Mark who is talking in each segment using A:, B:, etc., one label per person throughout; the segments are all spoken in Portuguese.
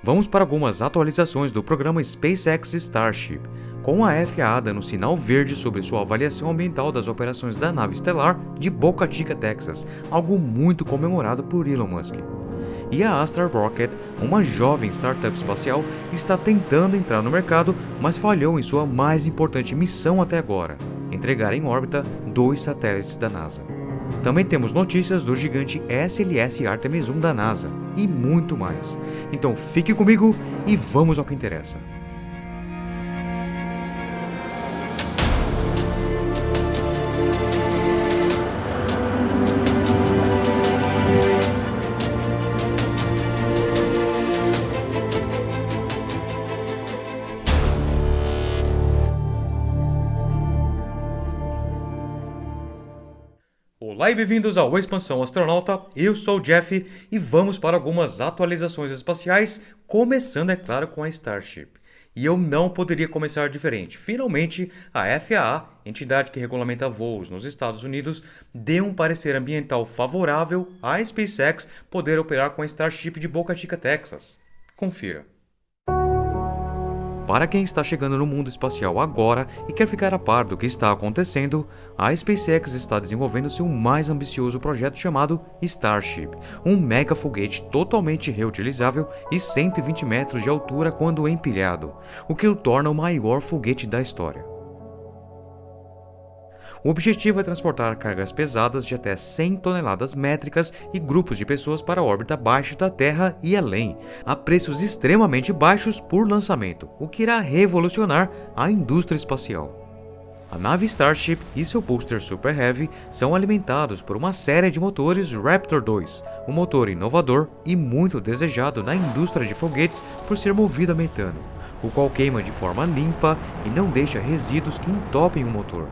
A: Vamos para algumas atualizações do programa SpaceX Starship, com a FAA dando sinal verde sobre sua avaliação ambiental das operações da nave estelar de Boca Chica, Texas, algo muito comemorado por Elon Musk. E a Astra Rocket, uma jovem startup espacial, está tentando entrar no mercado, mas falhou em sua mais importante missão até agora: entregar em órbita 2 satélites da NASA. Também temos notícias do gigante SLS Artemis 1 da NASA e muito mais. Então fique comigo e vamos ao que interessa. Olá e bem-vindos ao Expansão Astronauta, eu sou o Jeff e vamos para algumas atualizações espaciais, começando, é claro, com a Starship. E eu não poderia começar diferente. Finalmente, a FAA, entidade que regulamenta voos nos Estados Unidos, deu um parecer ambiental favorável à SpaceX poder operar com a Starship de Boca Chica, Texas. Confira. Para quem está chegando no mundo espacial agora e quer ficar a par do que está acontecendo, a SpaceX está desenvolvendo seu mais ambicioso projeto chamado Starship, um mega foguete totalmente reutilizável e 120 metros de altura quando empilhado, o que o torna o maior foguete da história. O objetivo é transportar cargas pesadas de até 100 toneladas métricas e grupos de pessoas para a órbita baixa da Terra e além, a preços extremamente baixos por lançamento, o que irá revolucionar a indústria espacial. A nave Starship e seu booster Super Heavy são alimentados por uma série de motores Raptor 2, um motor inovador e muito desejado na indústria de foguetes por ser movido a metano, o qual queima de forma limpa e não deixa resíduos que entopem o motor.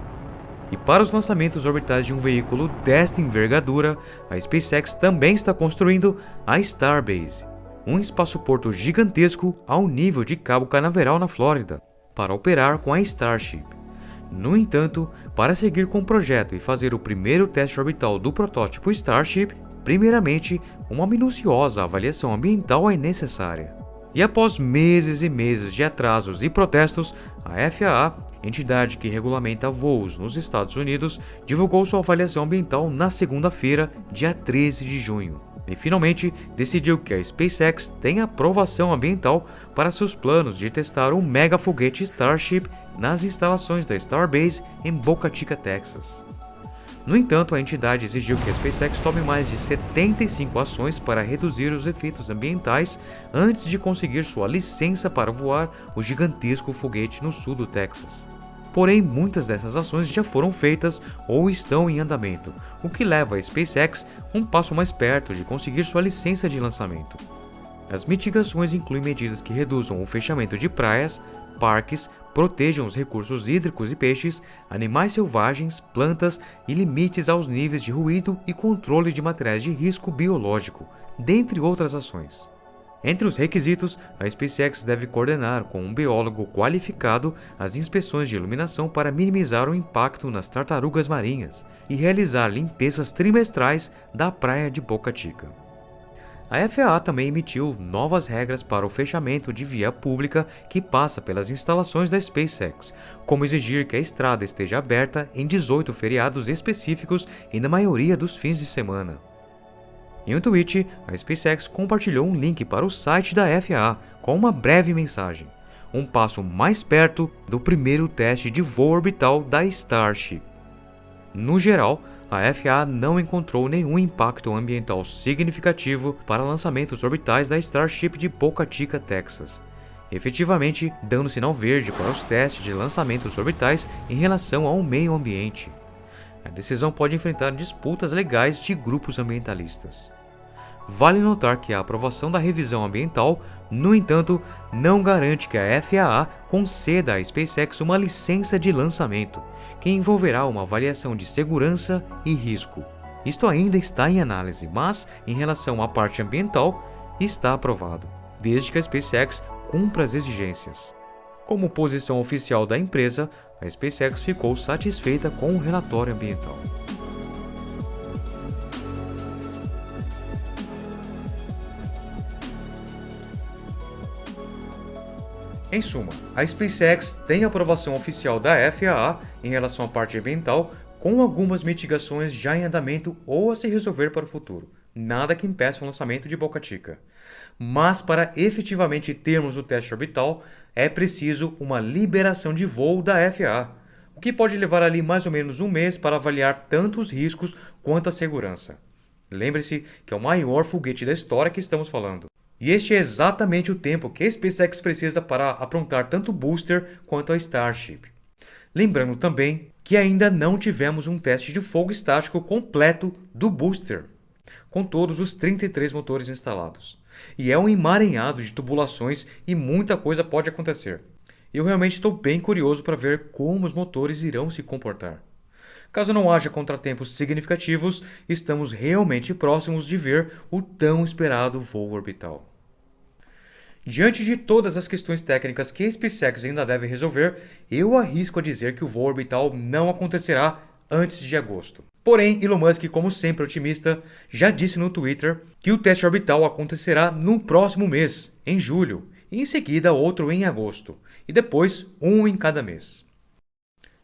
A: E para os lançamentos orbitais de um veículo desta envergadura, a SpaceX também está construindo a Starbase, um espaçoporto gigantesco ao nível de Cabo Canaveral na Flórida, para operar com a Starship. No entanto, para seguir com o projeto e fazer o primeiro teste orbital do protótipo Starship, primeiramente, uma minuciosa avaliação ambiental é necessária. E após meses e meses de atrasos e protestos, a FAA, entidade que regulamenta voos nos Estados Unidos, divulgou sua avaliação ambiental na segunda-feira, dia 13 de junho. E finalmente decidiu que a SpaceX tem aprovação ambiental para seus planos de testar um mega foguete Starship nas instalações da Starbase em Boca Chica, Texas. No entanto, a entidade exigiu que a SpaceX tome mais de 75 ações para reduzir os efeitos ambientais antes de conseguir sua licença para voar o gigantesco foguete no sul do Texas. Porém, muitas dessas ações já foram feitas ou estão em andamento, o que leva a SpaceX um passo mais perto de conseguir sua licença de lançamento. As mitigações incluem medidas que reduzam o fechamento de praias, parques, protejam os recursos hídricos e peixes, animais selvagens, plantas e limites aos níveis de ruído e controle de materiais de risco biológico, dentre outras ações. Entre os requisitos, a SpaceX deve coordenar com um biólogo qualificado as inspeções de iluminação para minimizar o impacto nas tartarugas marinhas e realizar limpezas trimestrais da praia de Boca Chica. A FAA também emitiu novas regras para o fechamento de via pública que passa pelas instalações da SpaceX, como exigir que a estrada esteja aberta em 18 feriados específicos e na maioria dos fins de semana. Em um tweet, a SpaceX compartilhou um link para o site da FAA com uma breve mensagem: um passo mais perto do primeiro teste de voo orbital da Starship. No geral, a FAA não encontrou nenhum impacto ambiental significativo para lançamentos orbitais da Starship de Boca Chica, Texas, efetivamente dando sinal verde para os testes de lançamentos orbitais em relação ao meio ambiente. A decisão pode enfrentar disputas legais de grupos ambientalistas. Vale notar que a aprovação da revisão ambiental, no entanto, não garante que a FAA conceda à SpaceX uma licença de lançamento, que envolverá uma avaliação de segurança e risco. Isto ainda está em análise, mas, em relação à parte ambiental, está aprovado, desde que a SpaceX cumpra as exigências. Como posição oficial da empresa, a SpaceX ficou satisfeita com o relatório ambiental. Em suma, a SpaceX tem aprovação oficial da FAA em relação à parte ambiental, com algumas mitigações já em andamento ou a se resolver para o futuro. Nada que impeça o lançamento de Boca Chica. Mas para efetivamente termos o teste orbital, é preciso uma liberação de voo da FAA, o que pode levar ali mais ou menos um mês para avaliar tanto os riscos quanto a segurança. Lembre-se que é o maior foguete da história que estamos falando. E este é exatamente o tempo que a SpaceX precisa para aprontar tanto o booster quanto a Starship. Lembrando também que ainda não tivemos um teste de fogo estático completo do booster, com todos os 33 motores instalados. E é um emaranhado de tubulações e muita coisa pode acontecer. Eu realmente estou bem curioso para ver como os motores irão se comportar. Caso não haja contratempos significativos, estamos realmente próximos de ver o tão esperado voo orbital. Diante de todas as questões técnicas que a SpaceX ainda deve resolver, eu arrisco a dizer que o voo orbital não acontecerá antes de agosto. Porém, Elon Musk, como sempre otimista, já disse no Twitter que o teste orbital acontecerá no próximo mês, em julho, e em seguida outro em agosto, e depois um em cada mês.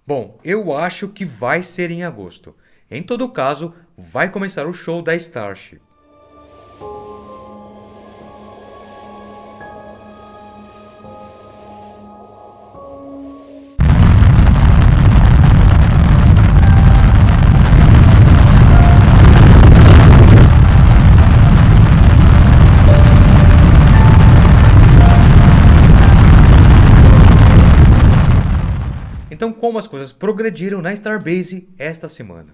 A: Bom, eu acho que vai ser em agosto. Em todo caso, vai começar o show da Starship. Então, como as coisas progrediram na Starbase esta semana?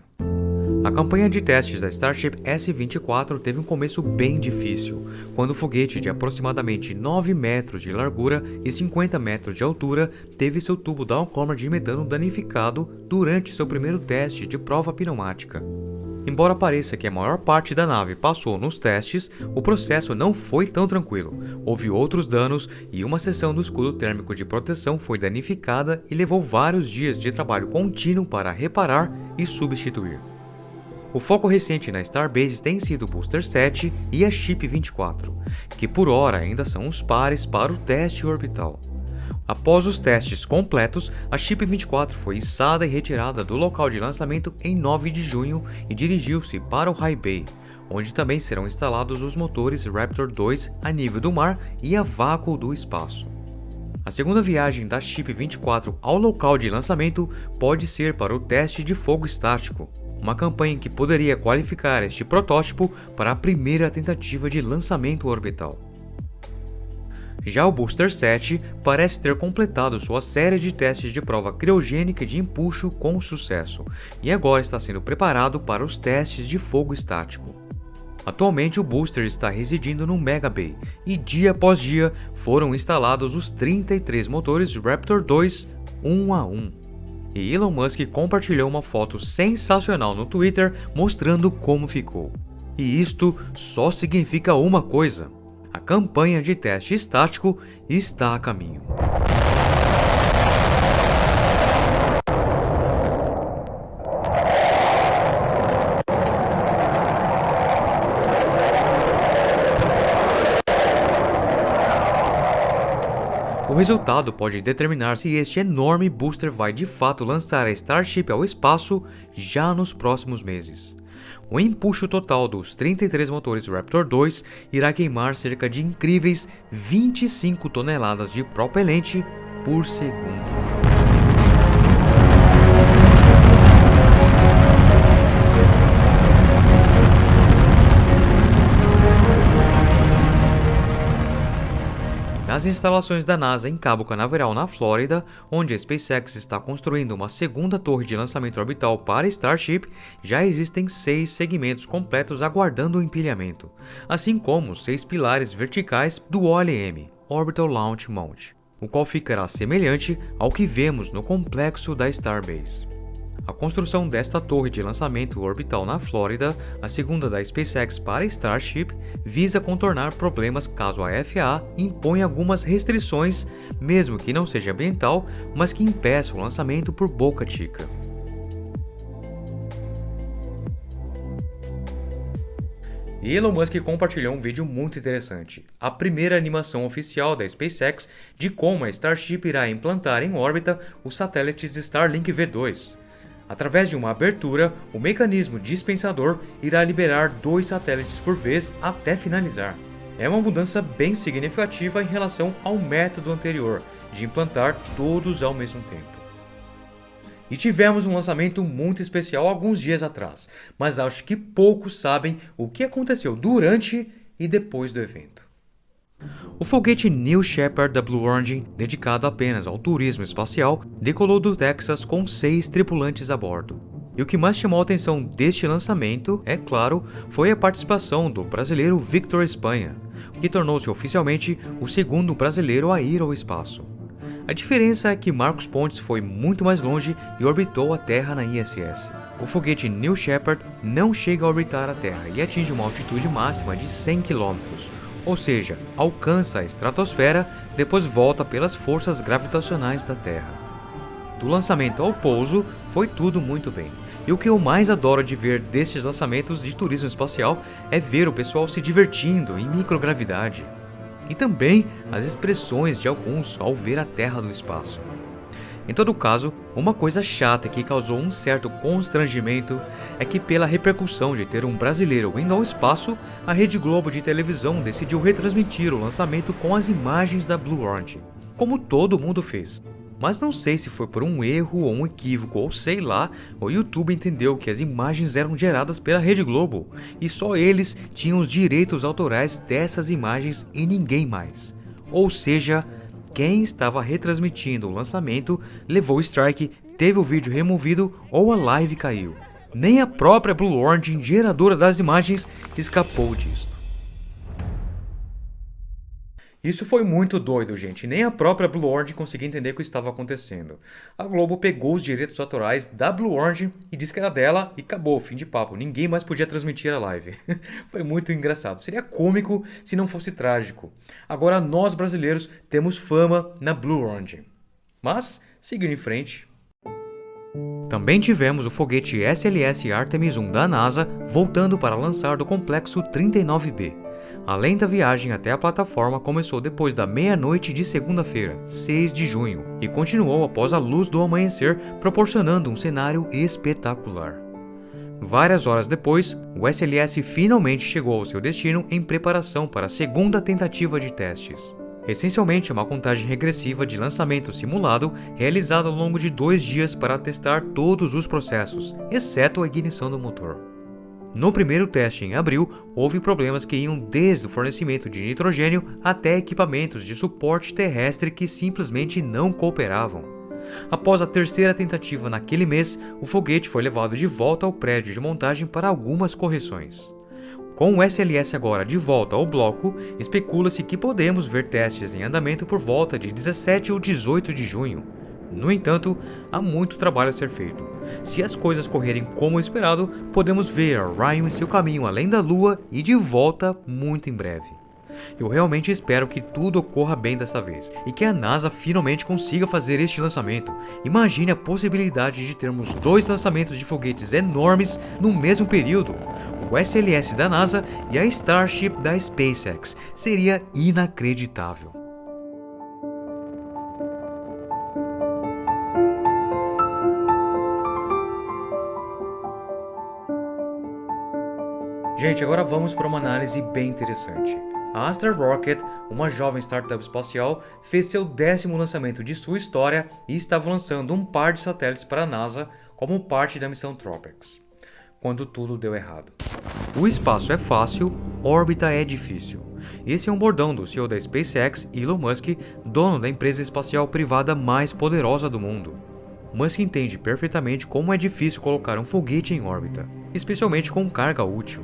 A: A campanha de testes da Starship S-24 teve um começo bem difícil, quando o foguete de aproximadamente 9 metros de largura e 50 metros de altura teve seu tubo downcomer de metano danificado durante seu primeiro teste de prova pneumática. Embora pareça que a maior parte da nave passou nos testes, o processo não foi tão tranquilo. Houve outros danos e uma seção do escudo térmico de proteção foi danificada e levou vários dias de trabalho contínuo para reparar e substituir. O foco recente na Starbase tem sido o Booster 7 e a Ship 24, que por hora ainda são os pares para o teste orbital. Após os testes completos, a Ship 24 foi içada e retirada do local de lançamento em 9 de junho e dirigiu-se para o High Bay, onde também serão instalados os motores Raptor 2 a nível do mar e a vácuo do espaço. A segunda viagem da Ship 24 ao local de lançamento pode ser para o teste de fogo estático, uma campanha que poderia qualificar este protótipo para a primeira tentativa de lançamento orbital. Já o Booster 7 parece ter completado sua série de testes de prova criogênica e de empuxo com sucesso, e agora está sendo preparado para os testes de fogo estático. Atualmente o booster está residindo no Mega Bay, e dia após dia foram instalados os 33 motores Raptor 2 um a um. E Elon Musk compartilhou uma foto sensacional no Twitter mostrando como ficou. E isto só significa uma coisa: a campanha de teste estático está a caminho. O resultado pode determinar se este enorme booster vai de fato lançar a Starship ao espaço já nos próximos meses. O empuxo total dos 33 motores Raptor 2 irá queimar cerca de incríveis 25 toneladas de propelente por segundo. Nas instalações da NASA em Cabo Canaveral, na Flórida, onde a SpaceX está construindo uma segunda torre de lançamento orbital para Starship, já existem 6 segmentos completos aguardando o empilhamento, assim como 6 pilares verticais do OLM, Orbital Launch Mount, o qual ficará semelhante ao que vemos no complexo da Starbase. A construção desta torre de lançamento orbital na Flórida, a segunda da SpaceX para Starship, visa contornar problemas caso a FAA imponha algumas restrições, mesmo que não seja ambiental, mas que impeça o lançamento por Boca Chica. E Elon Musk compartilhou um vídeo muito interessante, a primeira animação oficial da SpaceX de como a Starship irá implantar em órbita os satélites Starlink V2. Através de uma abertura, o mecanismo dispensador irá liberar 2 satélites por vez até finalizar. É uma mudança bem significativa em relação ao método anterior, de implantar todos ao mesmo tempo. E tivemos um lançamento muito especial alguns dias atrás, mas acho que poucos sabem o que aconteceu durante e depois do evento. O foguete New Shepard da Blue Origin, dedicado apenas ao turismo espacial, decolou do Texas com 6 tripulantes a bordo. E o que mais chamou a atenção deste lançamento, é claro, foi a participação do brasileiro Victor Espanha, que tornou-se oficialmente o segundo brasileiro a ir ao espaço. A diferença é que Marcos Pontes foi muito mais longe e orbitou a Terra na ISS. O foguete New Shepard não chega a orbitar a Terra e atinge uma altitude máxima de 100 km, ou seja, alcança a estratosfera, depois volta pelas forças gravitacionais da Terra. Do lançamento ao pouso, foi tudo muito bem. E o que eu mais adoro de ver destes lançamentos de turismo espacial é ver o pessoal se divertindo em microgravidade. E também as expressões de alguns ao ver a Terra do espaço. Em todo caso, uma coisa chata que causou um certo constrangimento é que, pela repercussão de ter um brasileiro indo ao espaço, a Rede Globo de televisão decidiu retransmitir o lançamento com as imagens da Blue Origin, como todo mundo fez. Mas não sei se foi por um erro ou um equívoco ou sei lá, o YouTube entendeu que as imagens eram geradas pela Rede Globo e só eles tinham os direitos autorais dessas imagens e ninguém mais. Ou seja, quem estava retransmitindo o lançamento levou strike, teve o vídeo removido ou a live caiu. Nem a própria Blue Origin, geradora das imagens, escapou disto. Isso foi muito doido, gente. Nem a própria Blue Origin conseguia entender o que estava acontecendo. A Globo pegou os direitos autorais da Blue Origin e disse que era dela e acabou, fim de papo. Ninguém mais podia transmitir a live. Foi muito engraçado. Seria cômico se não fosse trágico. Agora nós brasileiros temos fama na Blue Origin. Mas, seguindo em frente... Também tivemos o foguete SLS Artemis 1 da NASA voltando para lançar do complexo 39B. A lenta viagem até a plataforma começou depois da meia-noite de segunda-feira, 6 de junho, e continuou após a luz do amanhecer, proporcionando um cenário espetacular. Várias horas depois, o SLS finalmente chegou ao seu destino em preparação para a segunda tentativa de testes. Essencialmente uma contagem regressiva de lançamento simulado realizada ao longo de 2 dias para testar todos os processos, exceto a ignição do motor. No primeiro teste em abril, houve problemas que iam desde o fornecimento de nitrogênio até equipamentos de suporte terrestre que simplesmente não cooperavam. Após a terceira tentativa naquele mês, o foguete foi levado de volta ao prédio de montagem para algumas correções. Com o SLS agora de volta ao bloco, especula-se que podemos ver testes em andamento por volta de 17 ou 18 de junho. No entanto, há muito trabalho a ser feito. Se as coisas correrem como esperado, podemos ver a Orion em seu caminho além da Lua e de volta muito em breve. Eu realmente espero que tudo ocorra bem dessa vez e que a NASA finalmente consiga fazer este lançamento. Imagine a possibilidade de termos 2 lançamentos de foguetes enormes no mesmo período. O SLS da NASA e a Starship da SpaceX. Seria inacreditável. Gente, agora vamos para uma análise bem interessante. A Astra Rocket, uma jovem startup espacial, fez seu 10º lançamento de sua história e estava lançando um par de satélites para a NASA como parte da missão TROPICS, quando tudo deu errado. O espaço é fácil, órbita é difícil. Esse é um bordão do CEO da SpaceX, Elon Musk, dono da empresa espacial privada mais poderosa do mundo. Musk entende perfeitamente como é difícil colocar um foguete em órbita, especialmente com carga útil.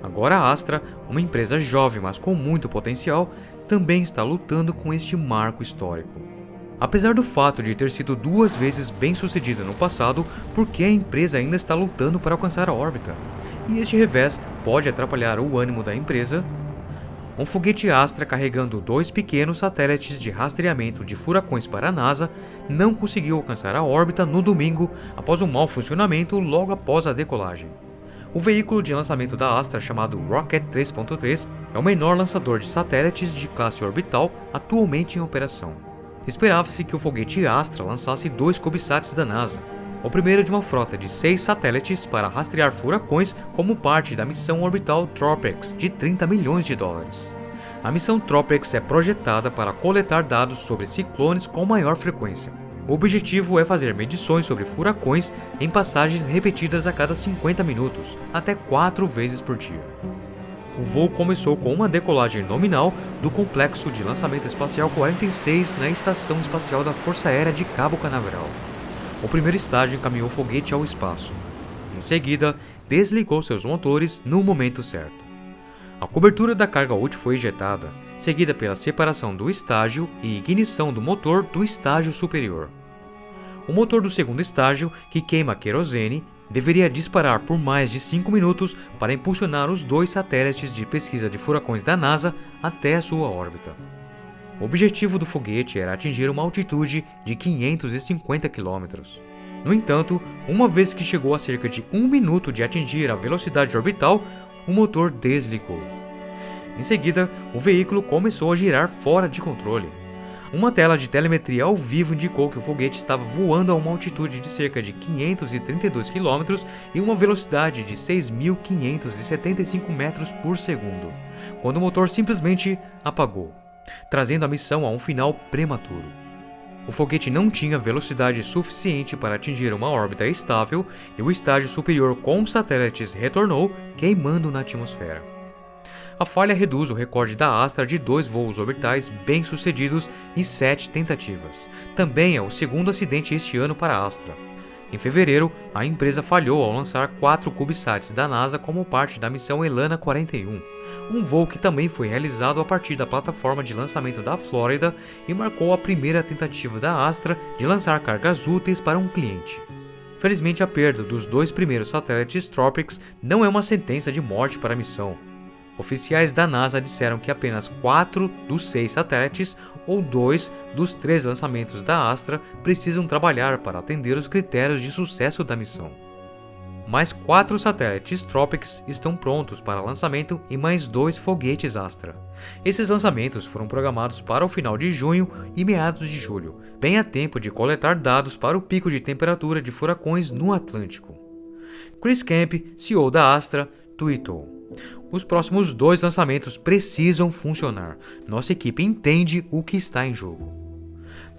A: Agora a Astra, uma empresa jovem mas com muito potencial, também está lutando com este marco histórico. Apesar do fato de ter sido 2 vezes bem sucedida no passado, por que a empresa ainda está lutando para alcançar a órbita? E este revés pode atrapalhar o ânimo da empresa? Um foguete Astra carregando 2 pequenos satélites de rastreamento de furacões para a NASA não conseguiu alcançar a órbita no domingo após um mau funcionamento logo após a decolagem. O veículo de lançamento da Astra, chamado Rocket 3.3, é o menor lançador de satélites de classe orbital atualmente em operação. Esperava-se que o foguete Astra lançasse 2 CubeSats da NASA, o primeiro de uma frota de 6 satélites para rastrear furacões como parte da missão orbital TROPICS de 30 milhões de dólares. A missão TROPICS é projetada para coletar dados sobre ciclones com maior frequência. O objetivo é fazer medições sobre furacões em passagens repetidas a cada 50 minutos, até 4 vezes por dia. O voo começou com uma decolagem nominal do Complexo de Lançamento Espacial 46 na Estação Espacial da Força Aérea de Cabo Canaveral. O primeiro estágio encaminhou o foguete ao espaço. Em seguida, desligou seus motores no momento certo. A cobertura da carga útil foi ejetada, seguida pela separação do estágio e ignição do motor do estágio superior. O motor do segundo estágio, que queima querosene, deveria disparar por mais de 5 minutos para impulsionar os 2 satélites de pesquisa de furacões da NASA até a sua órbita. O objetivo do foguete era atingir uma altitude de 550 km. No entanto, uma vez que chegou a cerca de 1 minuto de atingir a velocidade orbital, o motor desligou. Em seguida, o veículo começou a girar fora de controle. Uma tela de telemetria ao vivo indicou que o foguete estava voando a uma altitude de cerca de 532 km e uma velocidade de 6.575 metros por segundo, quando o motor simplesmente apagou, trazendo a missão a um final prematuro. O foguete não tinha velocidade suficiente para atingir uma órbita estável e o estágio superior com satélites retornou, queimando na atmosfera. A falha reduz o recorde da Astra de 2 voos orbitais bem-sucedidos em 7 tentativas. Também é o segundo acidente este ano para a Astra. Em fevereiro, a empresa falhou ao lançar 4 CubeSats da NASA como parte da missão Elana 41, um voo que também foi realizado a partir da plataforma de lançamento da Flórida e marcou a primeira tentativa da Astra de lançar cargas úteis para um cliente. Felizmente, a perda dos 2 primeiros satélites TROPICS não é uma sentença de morte para a missão. Oficiais da NASA disseram que apenas 4 dos 6 satélites, ou 2 dos 3 lançamentos da Astra, precisam trabalhar para atender os critérios de sucesso da missão. Mais 4 satélites TROPICS estão prontos para lançamento e mais 2 foguetes Astra. Esses lançamentos foram programados para o final de junho e meados de julho, bem a tempo de coletar dados para o pico de temperatura de furacões no Atlântico. Chris Kemp, CEO da Astra, tweetou: "Os próximos 2 lançamentos precisam funcionar. Nossa equipe entende o que está em jogo."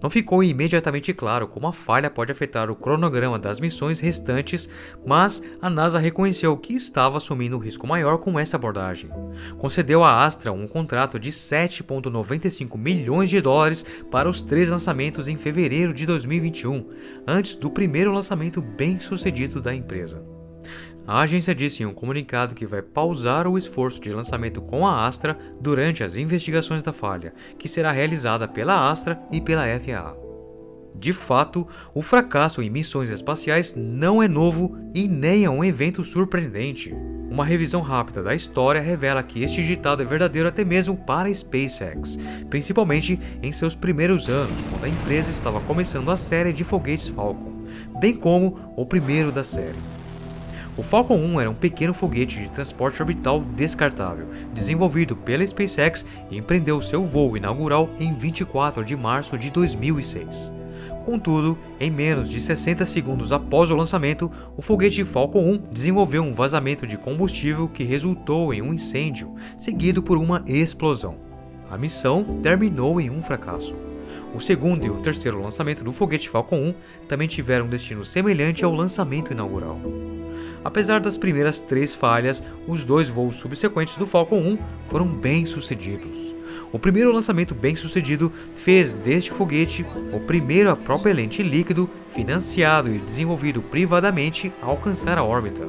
A: Não ficou imediatamente claro como a falha pode afetar o cronograma das missões restantes, mas a NASA reconheceu que estava assumindo um risco maior com essa abordagem. Concedeu à Astra um contrato de 7,95 milhões de dólares para os 3 lançamentos em fevereiro de 2021, antes do primeiro lançamento bem-sucedido da empresa. A agência disse em um comunicado que vai pausar o esforço de lançamento com a Astra durante as investigações da falha, que será realizada pela Astra e pela FAA. De fato, o fracasso em missões espaciais não é novo e nem é um evento surpreendente. Uma revisão rápida da história revela que este ditado é verdadeiro até mesmo para a SpaceX, principalmente em seus primeiros anos, quando a empresa estava começando a série de foguetes Falcon, bem como o primeiro da série. O Falcon 1 era um pequeno foguete de transporte orbital descartável, desenvolvido pela SpaceX e empreendeu seu voo inaugural em 24 de março de 2006. Contudo, em menos de 60 segundos após o lançamento, o foguete Falcon 1 desenvolveu um vazamento de combustível que resultou em um incêndio, seguido por uma explosão. A missão terminou em um fracasso. O segundo e o terceiro lançamento do foguete Falcon 1 também tiveram um destino semelhante ao lançamento inaugural. Apesar das primeiras 3 falhas, os 2 voos subsequentes do Falcon 1 foram bem-sucedidos. O primeiro lançamento bem-sucedido fez deste foguete o primeiro a propelente líquido financiado e desenvolvido privadamente a alcançar a órbita.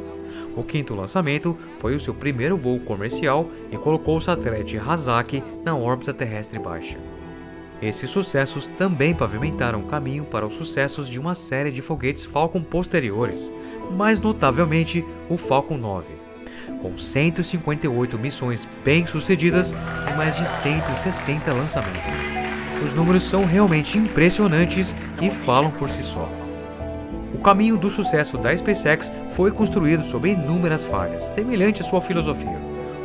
A: O quinto lançamento foi o seu primeiro voo comercial e colocou o satélite Hazaki na órbita terrestre baixa. Esses sucessos também pavimentaram o caminho para os sucessos de uma série de foguetes Falcon posteriores, mais notavelmente o Falcon 9, com 158 missões bem-sucedidas e mais de 160 lançamentos. Os números são realmente impressionantes e falam por si só. O caminho do sucesso da SpaceX foi construído sobre inúmeras falhas, semelhante à sua filosofia.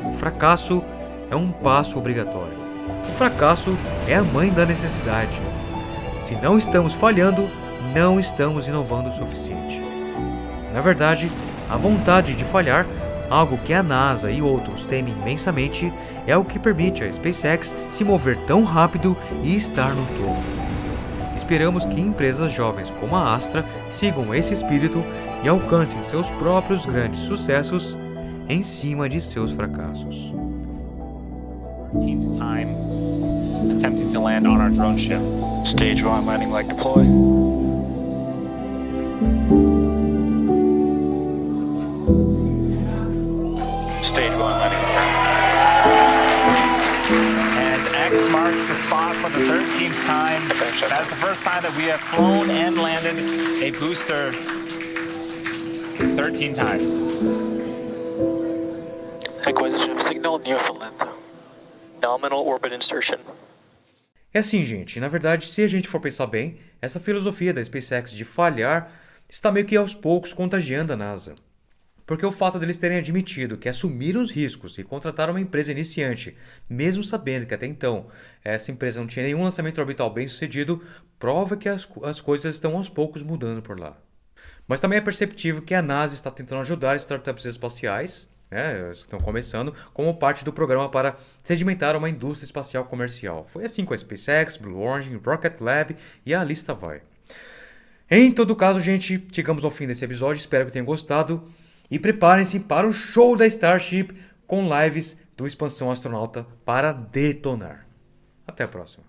A: O fracasso é um passo obrigatório. O fracasso é a mãe da necessidade. Se não estamos falhando, não estamos inovando o suficiente. Na verdade, a vontade de falhar, algo que a NASA e outros temem imensamente, é o que permite a SpaceX se mover tão rápido e estar no topo. Esperamos que empresas jovens como a Astra sigam esse espírito e alcancem seus próprios grandes sucessos em cima de seus fracassos.
B: 13th time attempting to land on our drone ship.
C: Stage 1 landing leg deploy. Stage 1 landing leg.
B: And X marks the spot for the 13th time. That's the first time that we have flown and landed a booster 13 times.
C: Acquisition of signal Newfoundland. Nominal orbit insertion.
A: É assim, gente, na verdade, se a gente for pensar bem, essa filosofia da SpaceX de falhar está meio que aos poucos contagiando a NASA. Porque o fato deles terem admitido que assumiram os riscos e contrataram uma empresa iniciante, mesmo sabendo que até então essa empresa não tinha nenhum lançamento orbital bem sucedido, prova que as coisas estão aos poucos mudando por lá. Mas também é perceptível que a NASA está tentando ajudar startups espaciais, estão começando, como parte do programa para sedimentar uma indústria espacial comercial. Foi assim com a SpaceX, Blue Origin, Rocket Lab e a lista vai. Em todo caso, gente, chegamos ao fim desse episódio, espero que tenham gostado. E preparem-se para o show da Starship com lives do Expansão Astronauta para detonar. Até a próxima.